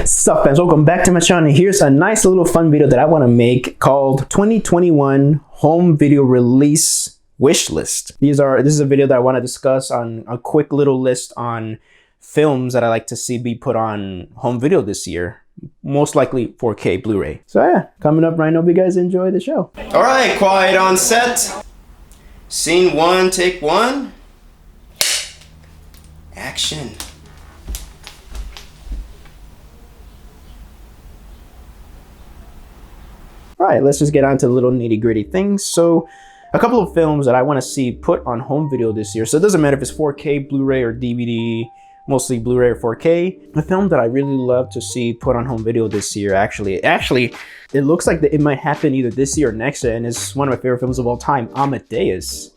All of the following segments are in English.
Sup fans, welcome back to my channel. And here's a nice little fun video that I want to make called 2021 home video release wish list. This is a video that I want to discuss on a quick little list on films that I like to see be put on home video this year. Most likely 4K Blu-ray. So yeah, coming up right now. Hope you guys enjoy the show. All right, quiet on set. Scene one, take one. Action. All right, let's just get on to the little nitty gritty things. So a couple of films that I want to see put on home video this year. So it doesn't matter if it's 4K, Blu-ray, or DVD, mostly Blu-ray or 4K. A film that I really love to see put on home video this year, actually, it looks like it might happen either this year or next year, and it's one of my favorite films of all time, Amadeus.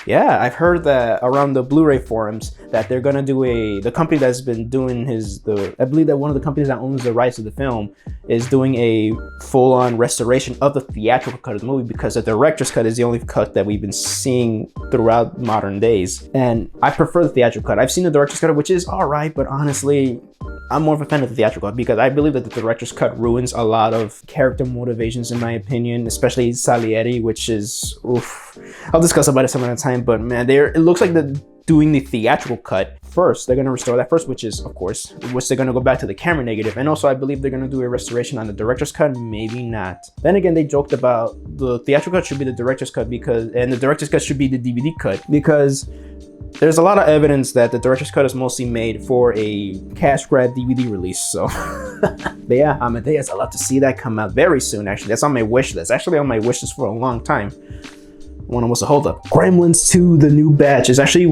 Yeah, I've heard that around the Blu-ray forums that they're gonna do the company that's been doing I believe that one of the companies that owns the rights to the film is doing a full-on restoration of the theatrical cut of the movie, because the director's cut is the only cut that we've been seeing throughout modern days. And I prefer the theatrical cut. I've seen the director's cut, which is all right, but honestly, I'm more of a fan of the theatrical cut because I believe that the director's cut ruins a lot of character motivations, in my opinion, especially Salieri, which is, oof. I'll discuss about it some other time, but man, it looks like they're doing the theatrical cut first. They're going to restore that first, which is, of course, they're going to go back to the camera negative. And also, I believe they're going to do a restoration on the director's cut, maybe not. Then again, they joked about the theatrical cut should be the director's cut and the director's cut should be the DVD cut, because there's a lot of evidence that the director's cut is mostly made for a cash grab DVD release. So, but yeah, Amadeus, I'd love to see that come out very soon. Actually, that's on my wish list. Actually, on my wish list for a long time. Hold up. Gremlins 2: The New Batch is actually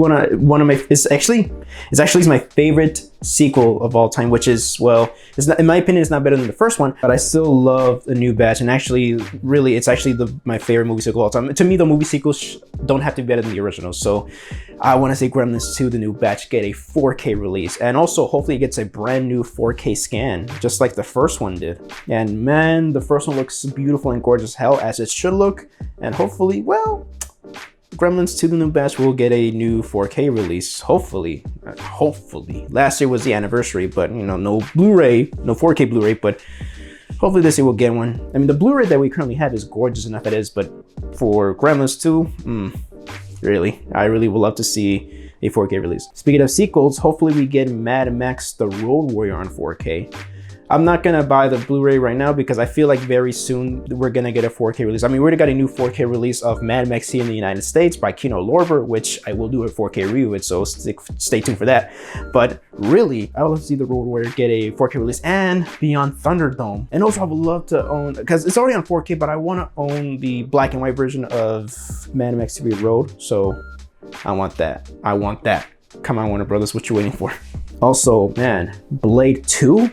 it's my favorite sequel of all time, which is, well, it's not, in my opinion, it's not better than the first one, but I still love The New Batch, and actually, really, it's actually my favorite movie sequel of all time. To me, the movie sequels don't have to be better than the originals, so I want to see Gremlins 2: The New Batch get a 4K release, and also hopefully it gets a brand new 4K scan, just like the first one did. And man, the first one looks beautiful and gorgeous as hell, as it should look, and hopefully, well, Gremlins 2: The New Batch will get a new 4K release, hopefully. Last year was the anniversary, but you know, no Blu-ray, no 4K Blu-ray, but hopefully this year we'll get one. I mean, the Blu-ray that we currently have is gorgeous enough, it is, but for Gremlins 2, really, I really would love to see a 4K release. Speaking of sequels, hopefully we get Mad Max: The Road Warrior on 4K. I'm not gonna buy the Blu-ray right now because I feel like very soon we're gonna get a 4K release. I mean, we already got a new 4K release of Mad Max here in the United States by Kino Lorber, which I will do a 4K review with, so stay tuned for that. But really, I would love to see the Road Warrior get a 4K release, and Beyond Thunderdome. And also I would love to own, because it's already on 4K, but I wanna own the black and white version of Mad Max Fury Road, so I want that. Come on, Warner Brothers, what you waiting for? Also, man, Blade 2?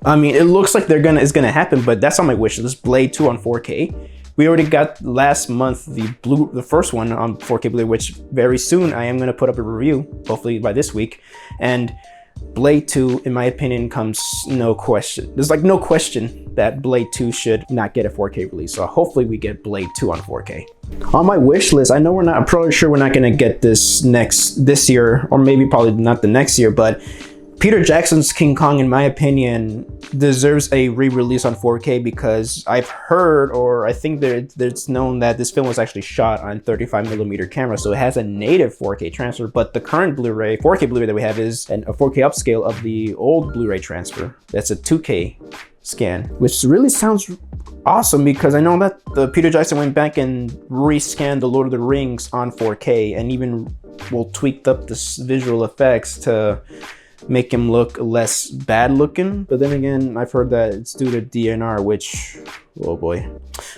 I mean, it looks like it's gonna happen, but that's on my wish list. Blade 2 on 4K. We already got last month the first one on 4K Blu-ray, which very soon I am gonna put up a review, hopefully by this week. And Blade 2, in my opinion, comes no question. There's like no question that Blade 2 should not get a 4K release. So hopefully we get Blade 2 on 4K. On my wish list, I'm probably sure we're not gonna get this year, or maybe probably not the next year, but Peter Jackson's King Kong, in my opinion, deserves a re-release on 4K, because I've heard, or I think it's known that this film was actually shot on 35mm camera, so it has a native 4K transfer, but the current 4K Blu-ray that we have is a 4K upscale of the old Blu-ray transfer. That's a 2K scan, which really sounds awesome, because I know that Peter Jackson went back and rescanned the Lord of the Rings on 4K, and even tweaked up the visual effects to make him look less bad looking. But then again, I've heard that it's due to DNR, which, oh boy.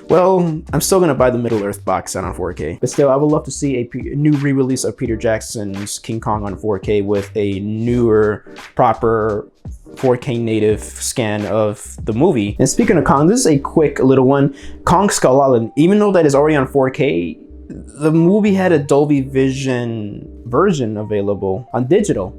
Well, I'm still gonna buy the Middle Earth box set on 4K. But still, I would love to see a new re-release of Peter Jackson's King Kong on 4K with a newer, proper 4K native scan of the movie. And speaking of Kong, this is a quick little one. Kong Skull Island, even though that is already on 4K, the movie had a Dolby Vision version available on digital.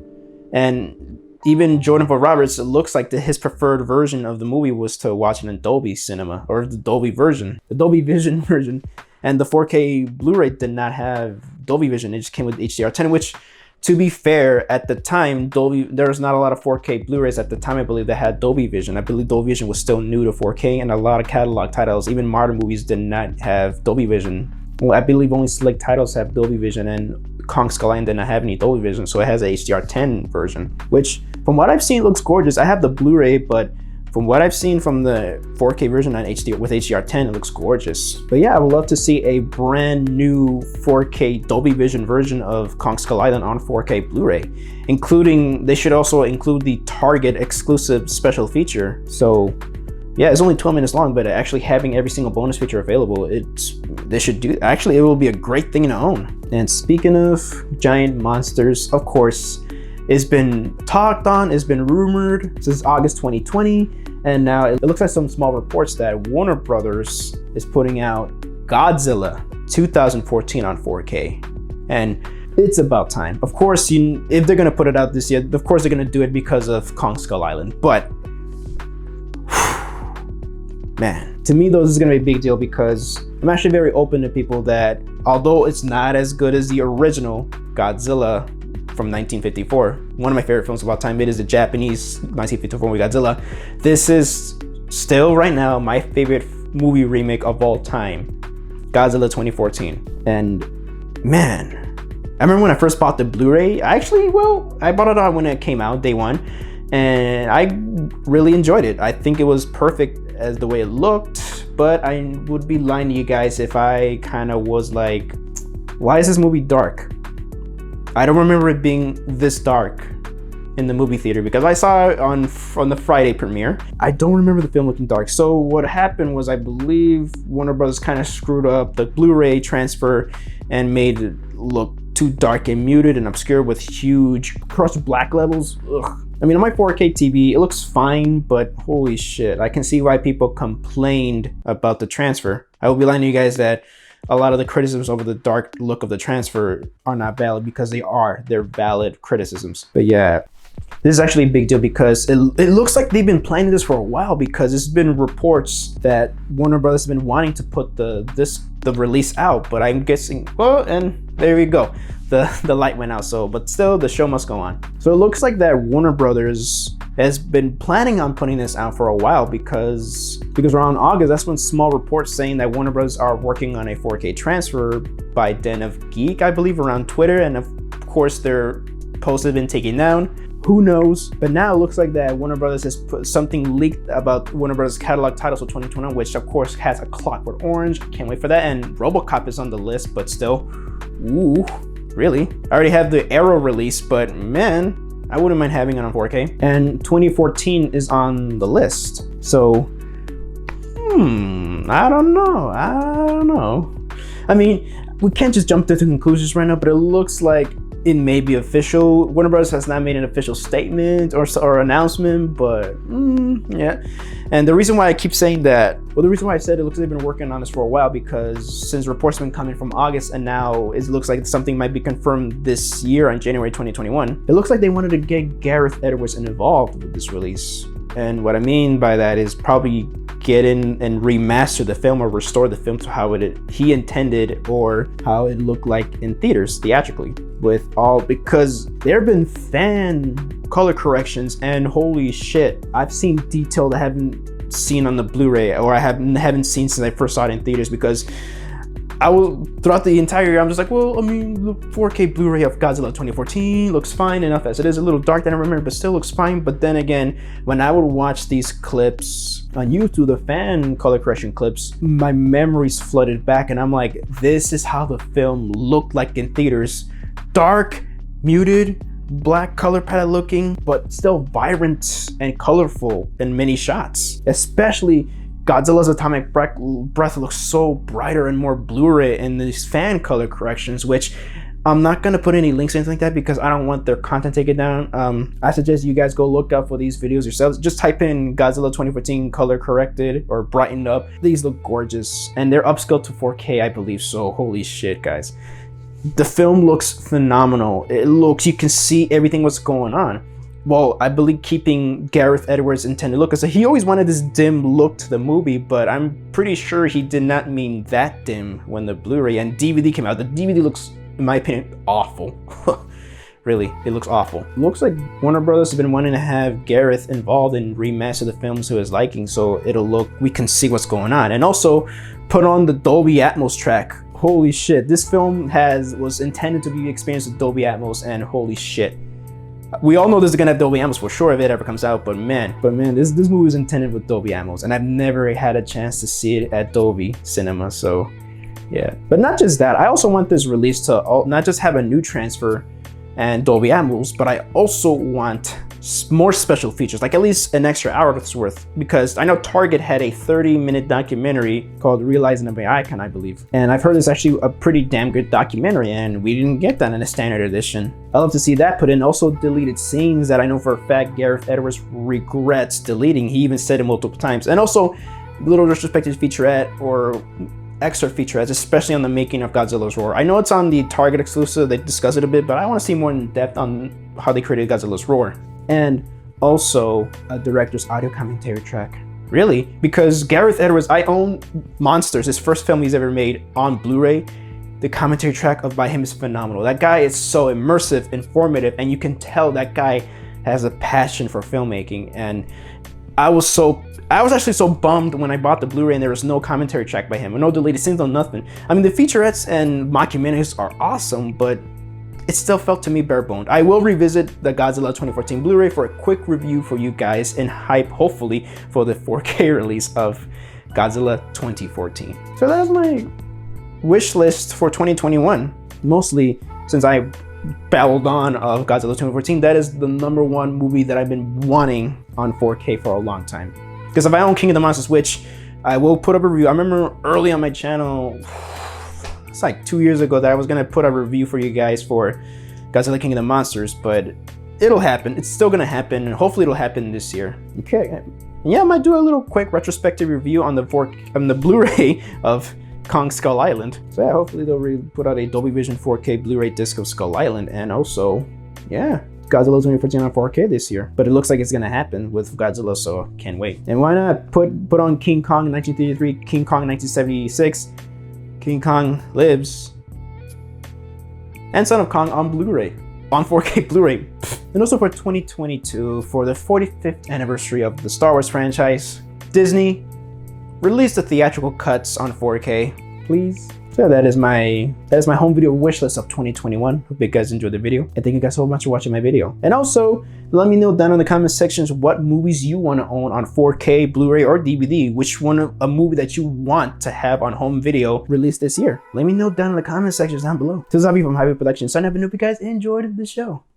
And even Jordan Vogt Roberts, it looks like his preferred version of the movie was to watch it in Dolby Cinema, or the Dolby version, the Dolby Vision version. And the 4K Blu-ray did not have Dolby Vision. It just came with HDR10, which to be fair, at the time, there was not a lot of 4K Blu-rays at the time, I believe, that had Dolby Vision. I believe Dolby Vision was still new to 4K, and a lot of catalog titles, even modern movies, did not have Dolby Vision. Well, I believe only select titles have Dolby Vision, and Kong Skull Island did not have any Dolby Vision, so it has a HDR10 version, which, from what I've seen, looks gorgeous. I have the Blu-ray, but from what I've seen from the 4K version on with HDR10, it looks gorgeous. But yeah, I would love to see a brand new 4K Dolby Vision version of Kong Skull Island on 4K Blu-ray, including, they should also include the Target exclusive special feature. So yeah, it's only 12 minutes long, but actually having every single bonus feature available, they should do, actually it will be a great thing to own. And speaking of giant monsters, of course, it's been talked on, it's been rumored since August 2020, and now it looks like some small reports that Warner Brothers is putting out Godzilla 2014 on 4K. And it's about time. Of course, if they're gonna put it out this year, of course they're gonna do it because of Kong Skull Island, but man, to me, this is gonna be a big deal because I'm actually very open to people that, although it's not as good as the original Godzilla from 1954, one of my favorite films of all time, it is the Japanese 1954 movie Godzilla. This is still right now my favorite movie remake of all time, Godzilla 2014. And man, I remember when I first bought the Blu-ray, I bought it on when it came out, day one, and I really enjoyed it. I think it was perfect as the way it looked, but I would be lying to you guys if I kind of was like, why is this movie dark? I don't remember it being this dark in the movie theater because I saw it on the Friday premiere. I don't remember the film looking dark. So what happened was, I believe Warner Brothers kind of screwed up the Blu-ray transfer and made it look too dark and muted and obscure with huge crushed black levels. Ugh. I mean, on my 4K TV, it looks fine, but holy shit, I can see why people complained about the transfer. I will be lying to you guys that a lot of the criticisms over the dark look of the transfer are not valid, because they're valid criticisms. But yeah, this is actually a big deal because it looks like they've been planning this for a while, because there's been reports that Warner Brothers has been wanting to put the release out, but I'm guessing, well, and there we go. The light went out, but still the show must go on. So it looks like that Warner Brothers has been planning on putting this out for a while, because around August, that's when small reports saying that Warner Brothers are working on a 4K transfer by Den of Geek, I believe, around Twitter, and of course their posts have been taken down. Who knows? But now it looks like that Warner Brothers has put something leaked about Warner Brothers catalog titles for 2021, which of course has A Clockwork Orange. I can't wait for that. And RoboCop is on the list, but still, ooh, really? I already have the Arrow release, but man, I wouldn't mind having it on 4K. And 2014 is on the list. So, I don't know. I mean, we can't just jump to conclusions right now, but it looks like it may be official. Warner Bros. Has not made an official statement or announcement, but yeah. And the reason why I keep saying that, well, the reason why I said it looks like they've been working on this for a while, because since reports have been coming from August, and now it looks like something might be confirmed this year on January 2021, it looks like they wanted to get Gareth Edwards involved with this release. And what I mean by that is probably get in and remaster the film or restore the film to how he intended, or how it looked like in theaters theatrically, because there have been fan color corrections, and holy shit, I've seen detail that I haven't seen on the Blu-ray, or I haven't seen since I first saw it in theaters, because throughout the entire year, I'm just like, well, I mean, the 4K Blu-ray of Godzilla 2014 looks fine enough as it is. A little dark than I remember, but still looks fine. But then again, when I would watch these clips on YouTube, the fan color correction clips, my memories flooded back, and I'm like, this is how the film looked like in theaters. Dark, muted, black color palette looking, but still vibrant and colorful in many shots. Especially Godzilla's atomic breath looks so brighter and more Blu-ray in these fan color corrections, which I'm not going to put any links or anything like that because I don't want their content taken down. I suggest you guys go look up for these videos yourselves. Just type in Godzilla 2014 color corrected or brightened up. These look gorgeous, and they're upscaled to 4K, I believe, so holy shit, guys. The film looks phenomenal. You can see everything what's going on. Well, I believe keeping Gareth Edwards' intended look, because he always wanted this dim look to the movie, but I'm pretty sure he did not mean that dim when the Blu-ray and DVD came out. The DVD looks, in my opinion, awful. Really, it looks awful. Looks like Warner Brothers has been wanting to have Gareth involved and remaster the films to his liking, so we can see what's going on. And also put on the Dolby Atmos track. Holy shit, this film was intended to be experienced with Dolby Atmos, and holy shit. We all know this is gonna have Dolby Atmos for sure if it ever comes out, but man, this movie was intended with Dolby Atmos, and I've never had a chance to see it at Dolby Cinema, so yeah. But not just that, I also want this release to not just have a new transfer and Dolby Atmos, but I also want more special features, like at least an extra hour's worth, because I know Target had a 30-minute documentary called Realizing the Icon, I believe. And I've heard it's actually a pretty damn good documentary, and we didn't get that in a standard edition. I'd love to see that put in. Also deleted scenes that I know for a fact Gareth Edwards regrets deleting. He even said it multiple times. And also little retrospective featurette or extra featurettes, especially on the making of Godzilla's Roar. I know it's on the Target exclusive, they discuss it a bit, but I want to see more in depth on how they created Godzilla's Roar. And also a director's audio commentary track. Really? Because Gareth Edwards, I own Monsters, his first film he's ever made, on Blu-ray. The commentary track by him is phenomenal. That guy is so immersive, informative, and you can tell that guy has a passion for filmmaking. And I was actually so bummed when I bought the Blu-ray and there was no commentary track by him, no deleted scenes, no nothing. I mean, the featurettes and mockumentaries are awesome, but it still felt to me bare boned. I will revisit the Godzilla 2014 Blu-ray for a quick review for you guys and hype, hopefully, for the 4K release of Godzilla 2014. So that's my wish list for 2021. Mostly since I babbled on of Godzilla 2014, that is the #1 movie that I've been wanting on 4K for a long time. Because if I own King of the Monsters, which I will put up a review. I remember early on my channel, it's like 2 years ago, that I was gonna put a review for you guys for Godzilla King of the Monsters, but it'll happen. It's still gonna happen, and hopefully it'll happen this year. Okay, yeah, I might do a little quick retrospective review on the Blu-ray of Kong Skull Island. So yeah, hopefully they'll put out a Dolby Vision 4K Blu-ray disc of Skull Island, and also, yeah, Godzilla 2014 on 4K this year. But it looks like it's gonna happen with Godzilla, so can't wait. And why not put on King Kong 1933, King Kong 1976, King Kong Lives, and Son of Kong on Blu-ray, on 4K Blu-ray. And also for 2022, for the 45th anniversary of the Star Wars franchise, Disney released the theatrical cuts on 4K, please. So that is my home video wish list of 2021. Hope you guys enjoyed the video, and thank you guys so much for watching my video. And also, let me know down in the comment sections what movies you want to own on 4K, Blu-ray, or DVD. Which one, a movie that you want to have on home video released this year. Let me know down in the comment sections down below. This is Javi from Javi Productions. Sign up and hope you guys enjoyed the show.